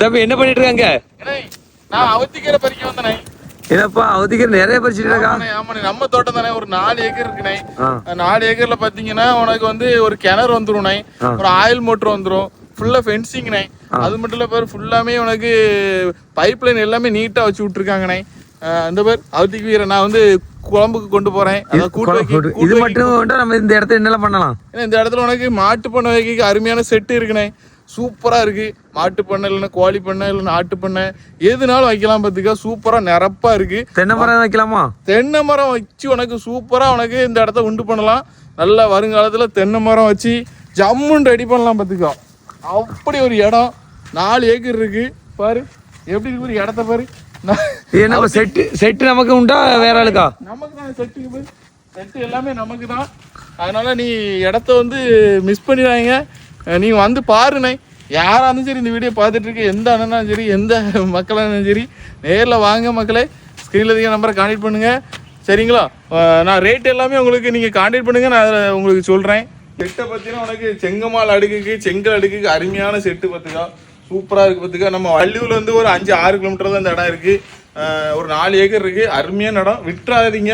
தம்பி என்ன பண்ணிட்டு இருக்காங்க? நான் அவத்திக்கீரை பறிக்க வந்தனே. என்னப்பா அவத்திக்கீரை நிறைய பறிச்சிட்டு இருக்கா? ஆமாண்ணே, நம்ம தோட்டம் தானே, ஒரு 4 ஏக்கர் இருக்குண்ணே. 4 ஏக்கர்ல பாத்தீங்கன்னா உனக்கு வந்து ஒரு கிணறு வந்துரும்ண்ணே, ஒரு ஆயில் மோட்டர் வந்துரும், ஃபுல்லா ஃபென்சிங்ண்ணே. அது மட்டும் இல்ல பாரு, ஃபுல்லாமே உனக்கு பைப் லைன் எல்லாமே நீட்டா வச்சு விட்டுருக்காங்கண்ணே. இந்த பேர் அவத்திக்கீரை நான் வந்து குழம்புக்கு கொண்டு போறேன். இது மட்டும் நம்ம இந்த இடத்துல என்னெல்லாம் பண்ணலாம்? இந்த இடத்துல உனக்கு மாட்டு பண்ணை வைக்க அருமையான செட்டு இருக்குண்ணே, சூப்பரா இருக்கு. மாட்டு பண்ணை இல்லைன்னா கோழி பண்ணை இல்லைன்னா ஆட்டு பண்ணை எதுனாலும் வைக்கலாம். பார்த்துக்கா சூப்பரா நிரப்பா இருக்கு. தென்னை மரம் வைக்கலாமா? தென்னை மரம் வச்சு உனக்கு சூப்பரா உனக்கு இந்த இடத்த உண்டு பண்ணலாம். நல்லா வருங்காலத்துல தென்னை மரம் வச்சு ஜம்முன்னு ரெடி பண்ணலாம். பார்த்துக்கோ அப்படி ஒரு இடம் 4 ஏக்கர் இருக்கு பாரு, எப்படி இருக்கு ஒரு இடத்த பாரு. செட்டு நமக்கு உண்டா வேற ஆளுக்கா? நமக்கு தான் செட்டுக்கு, செட்டு எல்லாமே நமக்கு தான். அதனால நீ இடத்த வந்து மிஸ் பண்ணிடாங்க, நீ வந்து பாருண்ணே. யாராக இருந்தாலும் சரி இந்த வீடியோ பார்த்துட்டு இருக்க எந்த அண்ணனாலும் சரி எந்த மக்களாக இருந்தாலும் சரி நேரில் வாங்க மக்களே. ஸ்க்ரீனில் இருக்க நம்பரை கான்டாக்ட் பண்ணுங்கள் சரிங்களா? நான் ரேட் எல்லாமே உங்களுக்கு நீங்கள் கான்டாக்ட் பண்ணுங்கள், நான் அதில் உங்களுக்கு சொல்கிறேன். செட்டை பார்த்தீங்கன்னா உனக்கு செங்கமால் அடுக்குக்கு செங்கல் அடுக்குக்கு அருமையான செட்டு பார்த்துக்கா, சூப்பராக இருக்குது பார்த்துக்கா. நம்ம வள்ளியூர்ல வந்து ஒரு 5-6 கிலோமீட்டர் தான் இந்த இடம் இருக்குது. ஒரு 4 ஏக்கர் இருக்குது, அருமையான இடம், விட்டுறாதீங்க.